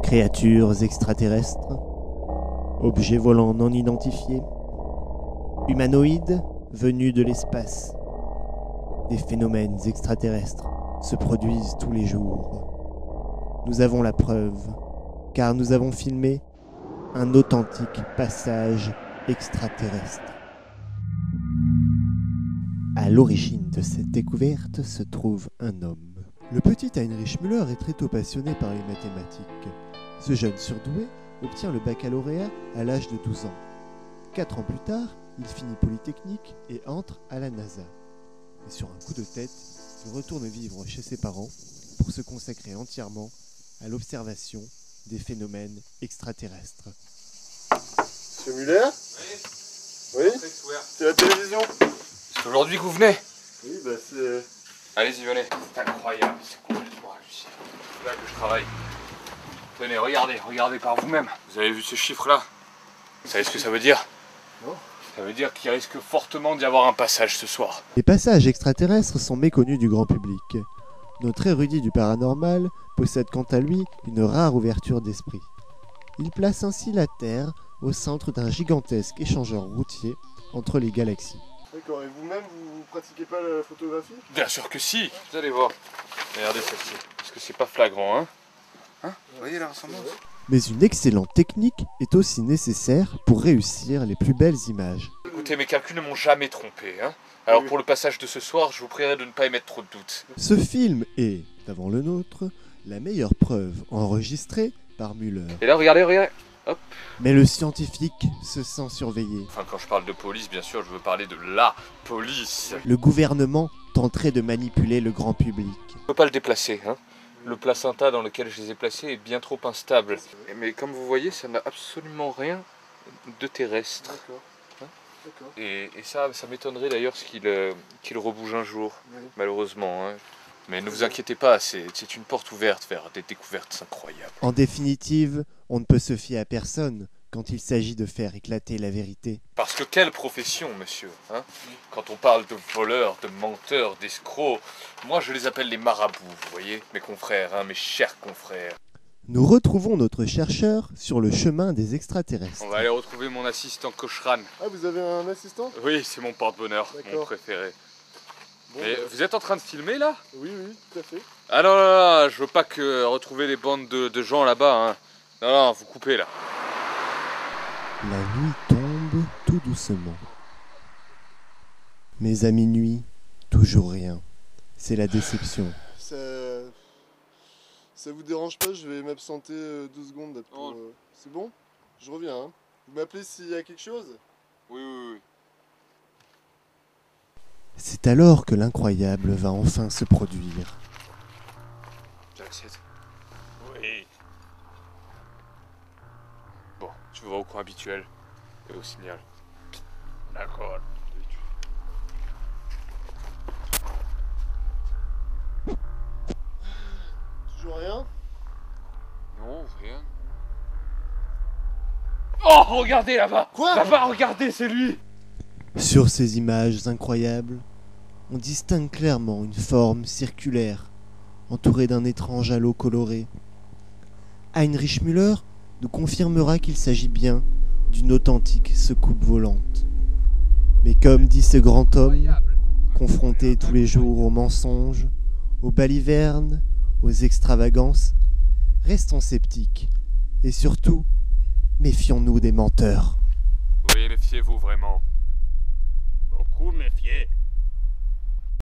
Créatures extraterrestres, objets volants non identifiés, humanoïdes venus de l'espace. Des phénomènes extraterrestres se produisent tous les jours. Nous avons la preuve, car nous avons filmé un authentique passage extraterrestre. À l'origine de cette découverte se trouve un homme. Le petit Heinrich Müller est très tôt passionné par les mathématiques. Ce jeune surdoué obtient le baccalauréat à l'âge de 12 ans. 4 ans plus tard, il finit Polytechnique et entre à la NASA. Et sur un coup de tête, il retourne vivre chez ses parents pour se consacrer entièrement à l'observation des phénomènes extraterrestres. Monsieur Müller ? Oui. Oui. C'est la télévision. C'est aujourd'hui que vous venez? Oui, bah c'est... Allez-y, venez. C'est incroyable, c'est complètement hallucinant. C'est là que je travaille. Tenez, regardez par vous-même. Vous avez vu ce chiffre-là? Vous savez ce que ça veut dire? Non. Ça veut dire qu'il risque fortement d'y avoir un passage ce soir. Les passages extraterrestres sont méconnus du grand public. Notre érudit du paranormal possède quant à lui une rare ouverture d'esprit. Il place ainsi la Terre au centre d'un gigantesque échangeur routier entre les galaxies. D'accord, et vous-même, vous pratiquez pas la photographie? Bien sûr que si. Vous allez voir. Regardez celle-ci. Parce que c'est pas flagrant, hein? Vous voyez la ressemblance? Mais une excellente technique est aussi nécessaire pour réussir les plus belles images. Écoutez, mes calculs ne m'ont jamais trompé, hein? Alors pour le passage de ce soir, je vous prierai de ne pas émettre trop de doutes. Ce film est, avant le nôtre, la meilleure preuve enregistrée par Müller. Et là, regardez. Hop. Mais le scientifique se sent surveillé. Enfin, quand je parle de police, bien sûr, je veux parler de la police. Le gouvernement tenterait de manipuler le grand public. Je ne peux pas le déplacer, hein? Le placenta dans lequel je les ai placés est bien trop instable. Mais comme vous voyez, ça n'a absolument rien de terrestre. D'accord. D'accord. Et ça m'étonnerait d'ailleurs qu'il rebouge un jour, Oui. malheureusement, hein. Mais ne vous inquiétez pas, c'est une porte ouverte vers des découvertes incroyables. En définitive, on ne peut se fier à personne quand il s'agit de faire éclater la vérité. Parce que quelle profession, monsieur, hein? Quand on parle de voleurs, de menteurs, d'escrocs, moi je les appelle les marabouts, vous voyez, mes confrères, hein, mes chers confrères. Nous retrouvons notre chercheur sur le chemin des extraterrestres. On va aller retrouver mon assistant Cochran. Ah, vous avez un assistant? Oui, c'est mon porte-bonheur, mon D'accord. préféré. Bon, Et vous êtes en train de filmer là? Oui, tout à fait. Ah non, je veux pas que retrouver des bandes de gens là-bas, hein. Non, vous coupez là. La nuit tombe tout doucement. Mais à minuit, toujours rien. C'est la déception. Ça vous dérange pas? Je vais m'absenter 2 secondes là pour... Oh. C'est bon? Je reviens, hein. Vous m'appelez s'il y a quelque chose? Oui. C'est alors que l'incroyable va enfin se produire. J'accepte. Oui. Bon, tu vas au coin habituel et au signal. D'accord. Toujours rien? Non, rien. Oh, regardez là-bas! Quoi? Là-bas, regardez, c'est lui! Sur ces images incroyables, on distingue clairement une forme circulaire, entourée d'un étrange halo coloré. Heinrich Müller nous confirmera qu'il s'agit bien d'une authentique soucoupe volante. Mais comme dit ce grand homme, confronté tous les jours aux mensonges, aux balivernes, aux extravagances, restons sceptiques et surtout, méfions-nous des menteurs. Oui, méfiez-vous vraiment. Beaucoup méfier.